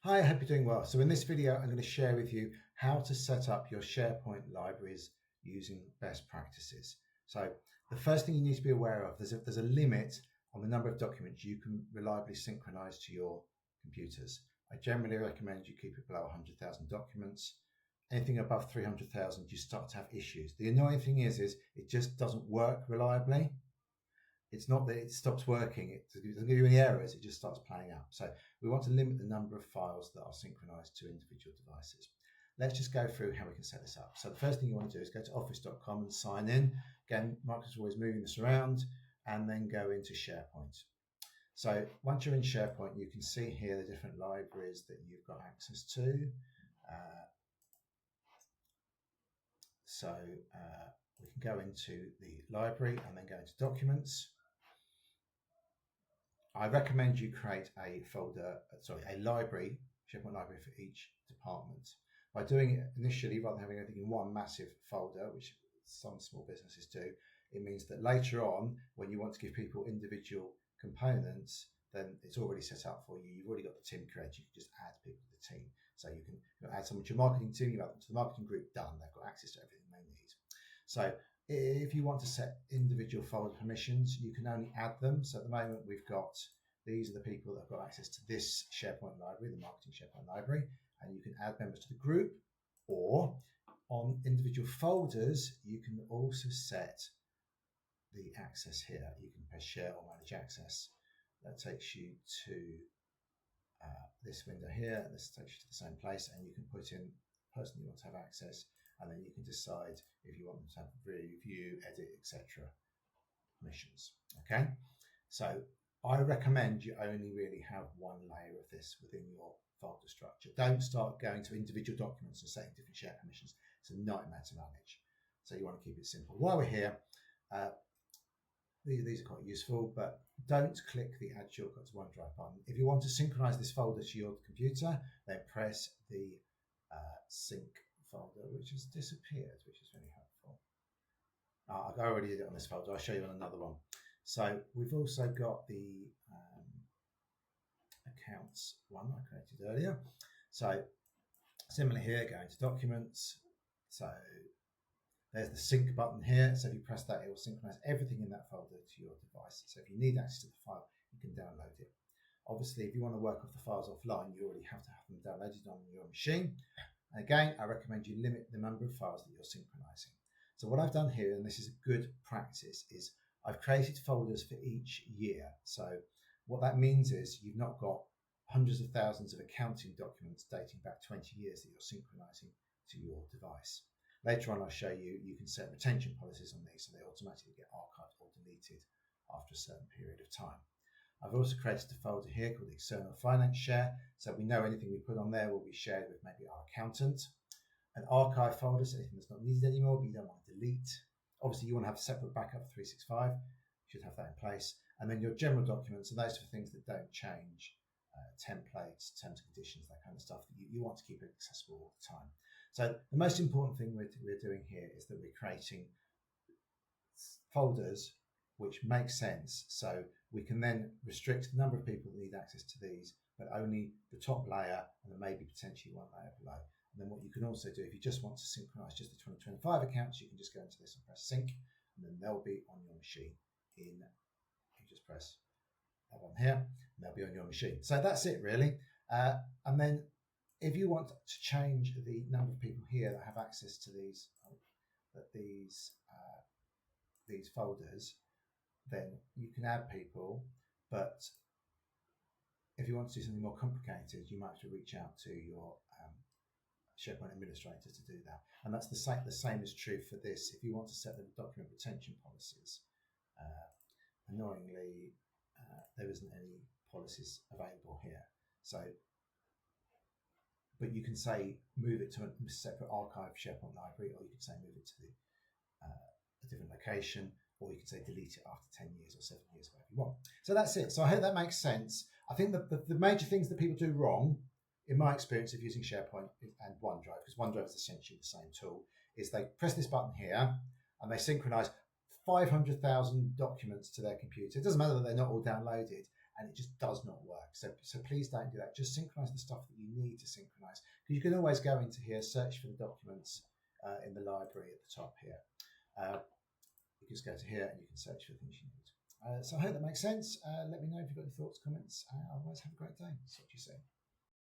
Hi, I hope you're doing well. So in this video, I'm going to share with you how to set up your SharePoint libraries using best practices. So the first thing you need to be aware of, there's a limit on the number of documents you can reliably synchronize to your computers. I generally recommend you keep it below 100,000 documents. Anything above 300,000, you start to have issues. The annoying thing is it just doesn't work reliably. It's not that it stops working, it doesn't give you any errors, it just starts playing up. So we want to limit the number of files that are synchronized to individual devices. Let's just go through how we can set this up. So the first thing you want to do is go to office.com and sign in. Again, Microsoft's always moving this around, and then go into SharePoint. So once you're in SharePoint, you can see here the different libraries that you've got access to. We can go into the library and then go into documents. I recommend you create a library, SharePoint library for each department. By doing it initially, rather than having everything in one massive folder, which some small businesses do, it means that later on, when you want to give people individual components, then it's already set up for you. You've already got the team created. You can just add people to the team. So you can add someone to your marketing team, you add them to the marketing group, done. They've got access to everything they need. So if you want to set individual folder permissions, you can only add them. So at the moment, these are the people that have got access to this SharePoint library, the marketing SharePoint library, and you can add members to the group, or on individual folders, you can also set the access here. You can press share or manage access. That takes you to this window here. This takes you to the same place, and you can put in the person you want to have access, and then you can decide if you want them to have review, edit, etc. permissions. Okay, so I recommend you only really have one layer of this within your folder structure. Don't start going to individual documents and setting different share permissions. It's a nightmare to manage. So you want to keep it simple. While we're here, these are quite useful, but don't click the Add Shortcut to OneDrive button. If you want to synchronize this folder to your computer, then press the sync folder, which has disappeared, which is really helpful. I already did it on this folder. I'll show you on another one. So we've also got the accounts one I created earlier. So similar here, go into documents. So there's the sync button here. So if you press that, it will synchronize everything in that folder to your device. So if you need access to the file, you can download it. Obviously, if you want to work off the files offline, you already have to have them downloaded on your machine. And again, I recommend you limit the number of files that you're synchronizing. So what I've done here, and this is a good practice, is I've created folders for each year. So what that means is you've not got hundreds of thousands of accounting documents dating back 20 years that you're synchronizing to your device. Later on, I'll show you, you can set retention policies on these so they automatically get archived or deleted after a certain period of time. I've also created a folder here called External Finance Share, so we know anything we put on there will be shared with maybe our accountant. An archive folder, so anything that's not needed anymore, but you don't want to delete. Obviously, you want to have a separate backup for 365. You should have that in place. And then your general documents, and those are things that don't change, templates, terms and conditions, that kind of stuff. You want to keep it accessible all the time. So the most important thing we're doing here is that we're creating folders which make sense. So we can then restrict the number of people that need access to these, but only the top layer and then maybe potentially one layer below. And then what you can also do, if you just want to synchronize just the 2025 accounts, you can just go into this and press sync, and then they'll be on your machine you just press that one here, and they'll be on your machine. So that's it really. And then if you want to change the number of people here that have access to these folders, then you can add people, but if you want to do something more complicated, you might have to reach out to your SharePoint administrator to do that. And that's the same is true for this. If you want to set the document retention policies, annoyingly, there isn't any policies available here. So, but you can say move it to a separate archive SharePoint library, or you can say move it to a different location, or you can say delete it after 10 years or 7 years, whatever you want. So that's it. So I hope that makes sense. I think that the major things that people do wrong, in my experience of using SharePoint and OneDrive, because OneDrive is essentially the same tool, is they press this button here and they synchronize 500,000 documents to their computer. It doesn't matter that they're not all downloaded, and it just does not work. So please don't do that. Just synchronize the stuff that you need to synchronize, because you can always go into here, search for the documents in the library at the top here. You just go to here and you can search for the things you need. So I hope that makes sense. Let me know if you've got any thoughts, comments. Otherwise, have a great day. See what you say.